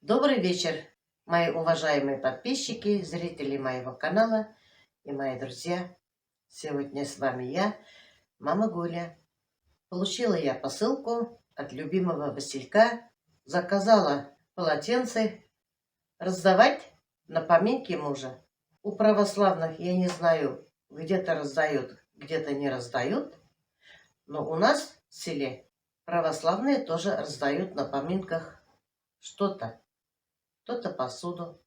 Добрый вечер, мои уважаемые подписчики, зрители моего канала и мои друзья. Сегодня с вами я, мама Гуля. Получила я посылку от любимого Василька. Заказала полотенце раздавать на поминки мужа. У православных, я не знаю, где-то раздают, где-то не раздают. Но у нас в селе православные тоже раздают на поминках что-то. Кто-то посуду,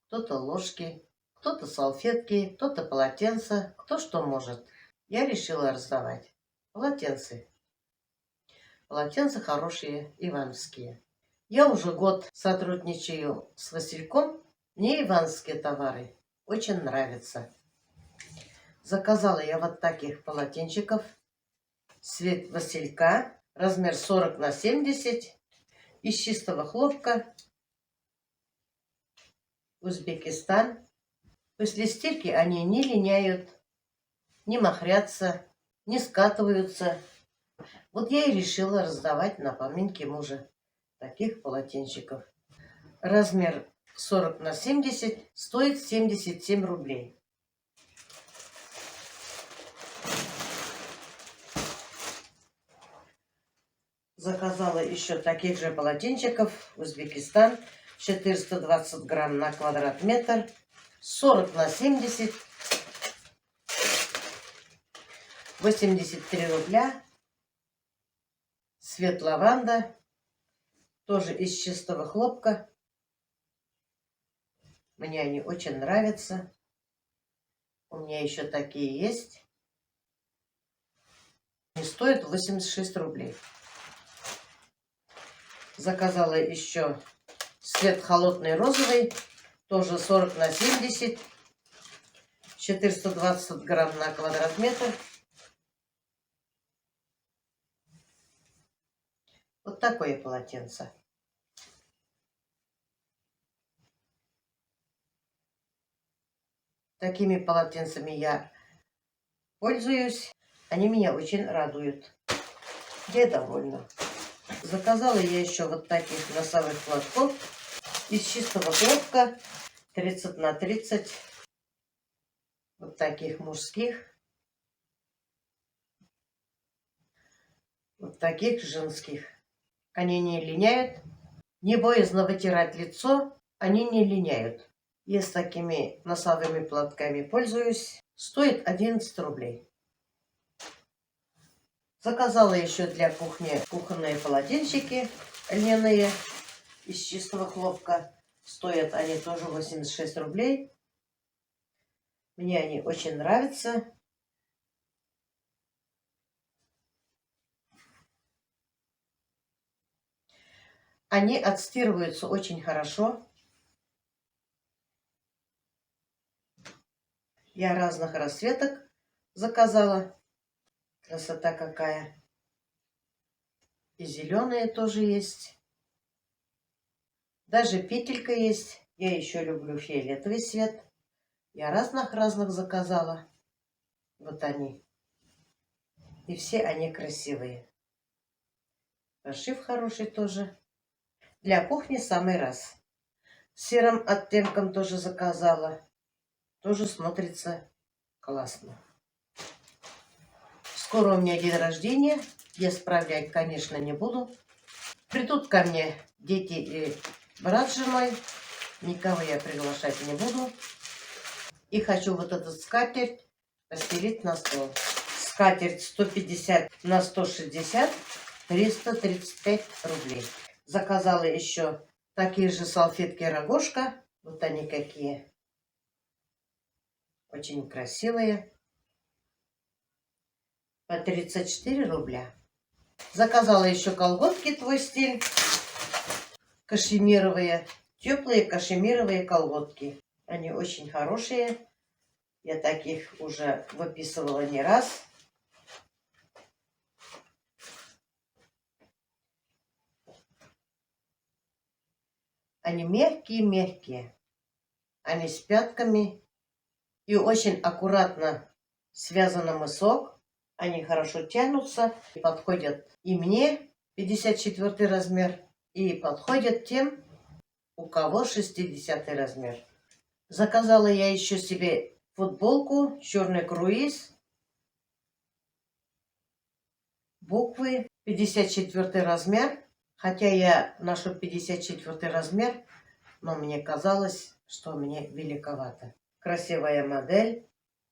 кто-то ложки, кто-то салфетки, кто-то полотенца, кто что может. Я решила раздавать полотенца. Полотенца хорошие, ивановские. Я уже год сотрудничаю с Васильком. Мне ивановские товары очень нравятся. Заказала я вот таких полотенчиков. Цвет Василька, размер 40 на 70, из чистого хлопка. Узбекистан. После стирки они не линяют, не махрятся, не скатываются. Вот я и решила раздавать на поминки мужа таких полотенчиков. Размер 40 на 70 стоит 77 рублей. Заказала еще таких же полотенчиков. Узбекистан. 420 грамм на квадрат метр. 40 на 70. 83 рубля. Цвет лаванда. Тоже из чистого хлопка. Мне они очень нравятся. У меня еще такие есть. Они стоят 86 рублей. Заказала еще цвет холодный розовый. Тоже 40 на 70. 420 грамм на квадрат метр. Вот такое полотенце. Такими полотенцами я пользуюсь. Они меня очень радуют. Я довольна. Заказала я еще вот таких носовых платков из чистого хлопка. 30 на 30. Вот таких мужских. Вот таких женских. Они не линяют. Не боязно вытирать лицо. Они не линяют. Я с такими носовыми платками пользуюсь. Стоит 11 рублей. Заказала еще для кухни кухонные полотенчики льняные из чистого хлопка. Стоят они тоже 86 рублей. Мне они очень нравятся. Они отстирываются очень хорошо. Я разных расцветок заказала. Красота какая. И зеленые тоже есть. Даже петелька есть. Я еще люблю фиолетовый цвет. Я разных заказала. Вот они. И все они красивые. Пошив хороший тоже. Для кухни самый раз. Серым оттенком тоже заказала. Тоже смотрится классно. Скоро у меня день рождения. Я справлять, конечно, не буду. Придут ко мне дети и брат с женой. Никого я приглашать не буду. И хочу вот этот скатерть постелить на стол. Скатерть 150 на 160. 335 рублей. Заказала еще такие же салфетки Рогожка. Вот они какие. Очень красивые. По 34 рубля. Заказала еще колготки «Твой стиль». Кашемировые. Теплые кашемировые колготки. Они очень хорошие. Я таких уже выписывала не раз. Они мягкие-мягкие. Они с пятками. И очень аккуратно связан мысок. Они хорошо тянутся. Подходят и мне, 54 размер. И подходят тем, у кого 60 размер. Заказала я еще себе футболку, черный круиз, буквы, 54 размер. Хотя я ношу 54 размер, но мне казалось, что мне великовато. Красивая модель.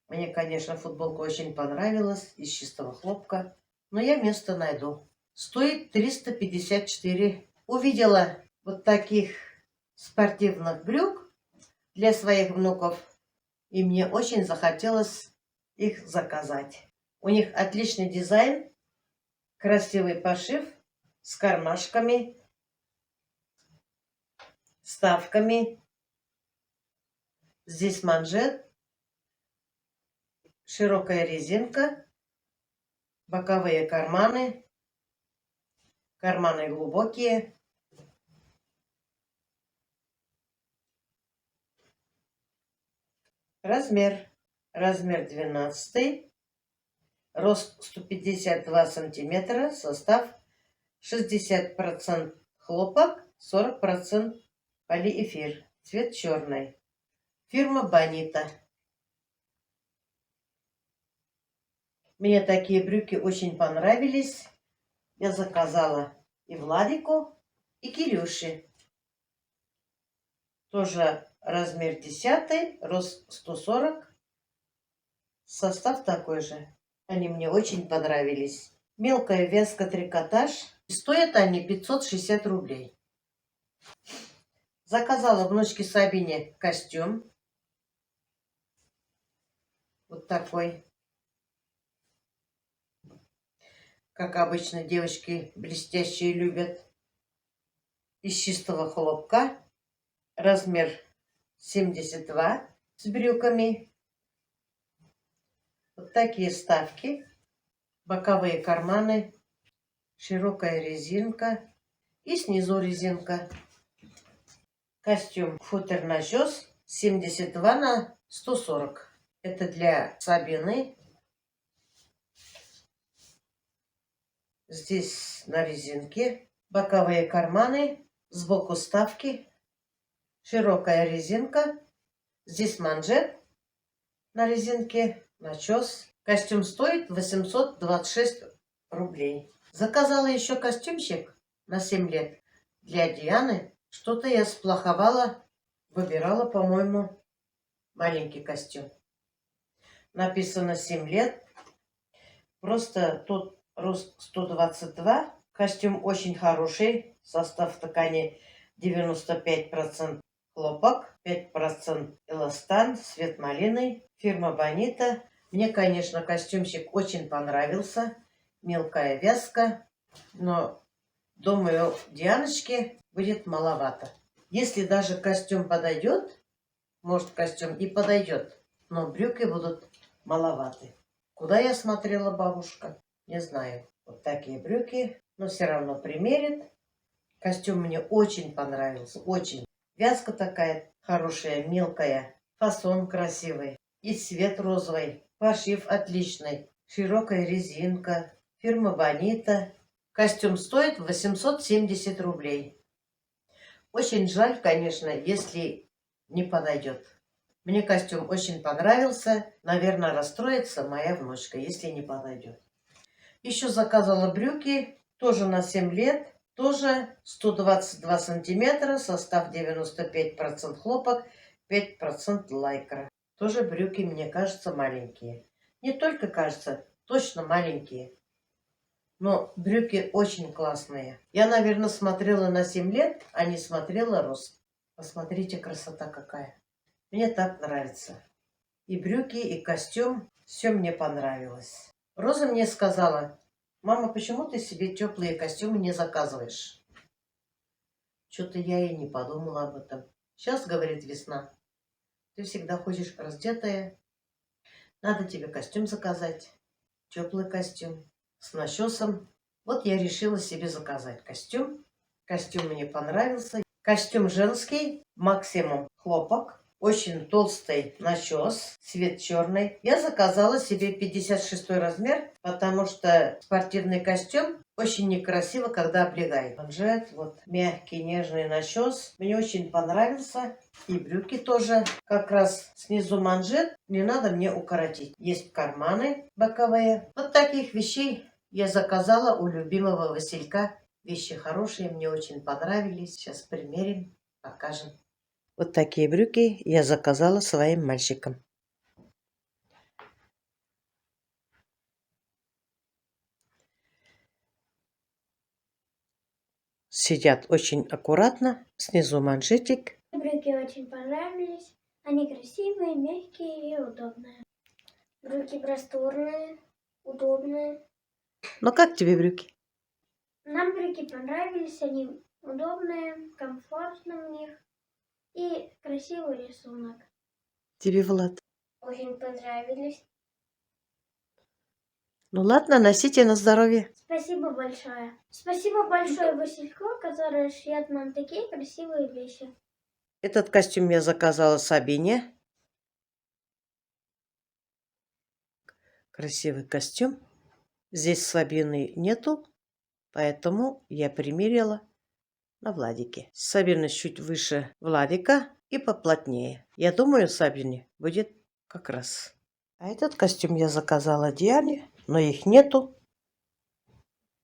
Мне, конечно, футболка очень понравилась, из чистого хлопка. Но я место найду. Стоит 354. Увидела вот таких спортивных брюк для своих внуков. И мне очень захотелось их заказать. У них отличный дизайн, красивый пошив с кармашками, вставками. Здесь манжет, широкая резинка, боковые карманы, карманы глубокие. Размер 12, рост 152 сантиметра, состав 60% хлопок, 40% полиэфир, цвет черный. Фирма Бонита. Мне такие брюки очень понравились. Я заказала и Владику, и Кирюше. Тоже размер 10, рост 140. Состав такой же. Они мне очень понравились. Мелкая вязка трикотаж. Стоят они 560 рублей. Заказала внучке Сабине костюм. Вот такой. Как обычно, девочки блестящие любят. Из чистого хлопка. Размер 72 с брюками. Вот такие вставки. Боковые карманы. Широкая резинка. И снизу резинка. Костюм футер начес 72 на 140. Это для Сабины. Здесь на резинке. Боковые карманы. Сбоку вставки. Широкая резинка. Здесь манжет на резинке. Начес. Костюм стоит 826 рублей. Заказала еще костюмчик на 7 лет для Дианы. Что-то я сплоховала. Выбирала, по-моему, маленький костюм. Написано 7 лет. Просто тут рост 122. Костюм очень хороший. Состав ткани 95% хлопок, 5% эластан, цвет малины. Фирма Бонита. Мне, конечно, костюмчик очень понравился. Мелкая вязка. Но, думаю, Дианочке будет маловато. Если даже костюм подойдет, может, костюм и подойдет, но брюки будут маловаты. Куда я смотрела, бабушка? Не знаю. Вот такие брюки, но все равно примерит. Костюм мне очень понравился, очень. Вязка такая хорошая, мелкая, фасон красивый и цвет розовый. Пошив отличный, широкая резинка, фирма Бонита. Костюм стоит 870 рублей. Очень жаль, конечно, если не подойдет. Мне костюм очень понравился. Наверное, расстроится моя внучка, если не подойдет. Еще заказала брюки, тоже на 7 лет. Тоже 122 сантиметра, состав 95% хлопок, 5% лайкра. Тоже брюки, мне кажется, маленькие. Не только кажется, точно маленькие. Но брюки очень классные. Я, наверное, смотрела на 7 лет, а не смотрела рост. Посмотрите, красота какая. Мне так нравится. И брюки, и костюм. Все мне понравилось. Роза мне сказала: мама, почему ты себе теплые костюмы не заказываешь? Что-то я и не подумала об этом. Сейчас, говорит, весна. Ты всегда ходишь раздетая. Надо тебе костюм заказать. Теплый костюм. С начесом. Вот я решила себе заказать костюм. Костюм мне понравился. Костюм женский. Максимум хлопок. очень толстый начес, цвет черный. Я заказала себе 56 размер, потому что спортивный костюм очень некрасиво, когда облегает. Манжет, вот мягкий, нежный начес. Мне очень понравился. И брюки тоже. Как раз снизу манжет. Не надо мне укоротить. Есть карманы боковые. Вот таких вещей я заказала у любимого Василька. Вещи хорошие, мне очень понравились. Сейчас примерим, покажем. Вот такие брюки я заказала своим мальчикам. Сидят очень аккуратно, снизу манжетик. Брюки очень понравились. Они красивые, мягкие и удобные. Брюки просторные, удобные. Ну как тебе брюки? Нам брюки понравились, они удобные, комфортно в них и красивый рисунок. Тебе, Влад? Очень понравились. Ну ладно, носите на здоровье. Спасибо большое. Спасибо большое Васильку, который шьет нам такие красивые вещи. Этот костюм я заказала Сабине. Красивый костюм. Здесь Сабины нету, поэтому я примерила на Владике. Сабина чуть выше Владика и поплотнее. Я думаю, Сабине будет как раз. А этот костюм я заказала Диане, но их нету.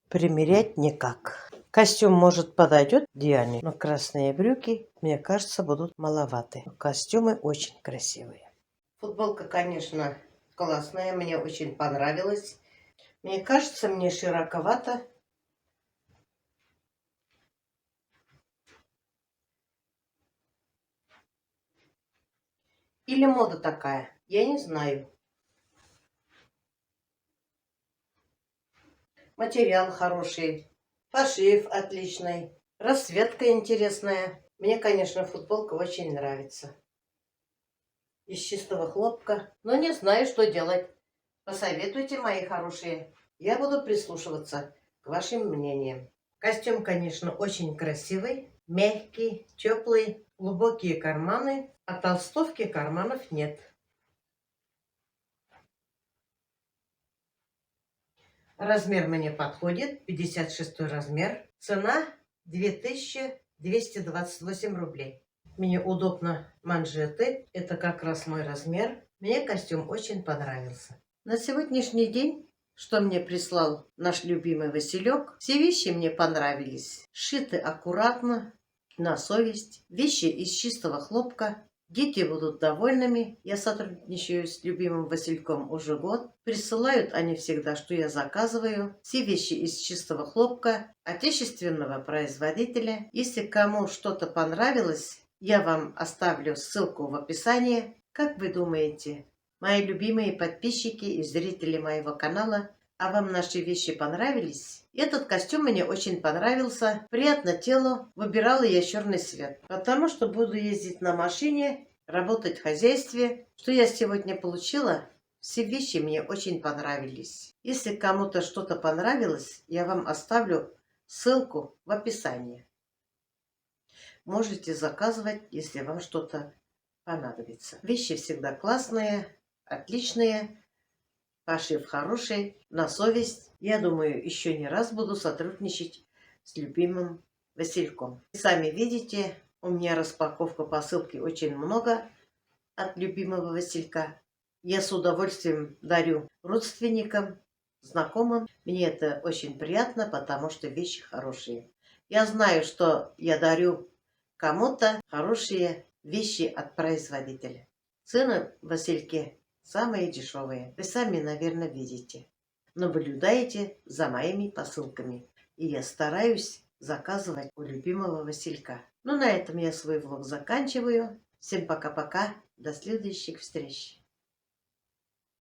Примерять никак. Костюм, может, подойдет Диане, но красные брюки, мне кажется, будут маловаты. Костюмы очень красивые. Футболка, конечно, классная, мне очень понравилась. Мне кажется, мне широковато. Или мода такая, я не знаю. Материал хороший, пошив отличный, расцветка интересная. Мне, конечно, футболка очень нравится. Из чистого хлопка, но не знаю, что делать. Посоветуйте, мои хорошие. Я буду прислушиваться к вашим мнениям. Костюм, конечно, очень красивый, мягкий, теплый, глубокие карманы, а толстовки карманов нет. Размер мне подходит, 56 размер. Цена 2228 рублей. Мне удобно манжеты, это как раз мой размер. Мне костюм очень понравился. На сегодняшний день, что мне прислал наш любимый Василек, все вещи мне понравились. Сшиты аккуратно, на совесть. Вещи из чистого хлопка. Дети будут довольными. Я сотрудничаю с любимым Васильком уже год. Присылают они всегда, что я заказываю. Все вещи из чистого хлопка, отечественного производителя. Если кому что-то понравилось, я вам оставлю ссылку в описании. Как вы думаете, мои любимые подписчики и зрители моего канала, а вам наши вещи понравились? Этот костюм мне очень понравился. Приятно телу. Выбирала я черный цвет, потому что буду ездить на машине, работать в хозяйстве. Что я сегодня получила? Все вещи мне очень понравились. Если кому-то что-то понравилось, я вам оставлю ссылку в описании. Можете заказывать, если вам что-то понадобится. Вещи всегда классные, отличные. Пошив хороший, на совесть. Я думаю, еще не раз буду сотрудничать с любимым Васильком. Сами видите, у меня распаковка посылки очень много от любимого Василька. Я с удовольствием дарю родственникам, знакомым. Мне это очень приятно, потому что вещи хорошие. Я знаю, что я дарю кому-то хорошие вещи от производителя. Цены в Васильке самые дешевые. Вы сами, наверное, видите. Наблюдаете за моими посылками. И я стараюсь заказывать у любимого Василька. Ну, на этом я свой влог заканчиваю. Всем пока-пока. До следующих встреч.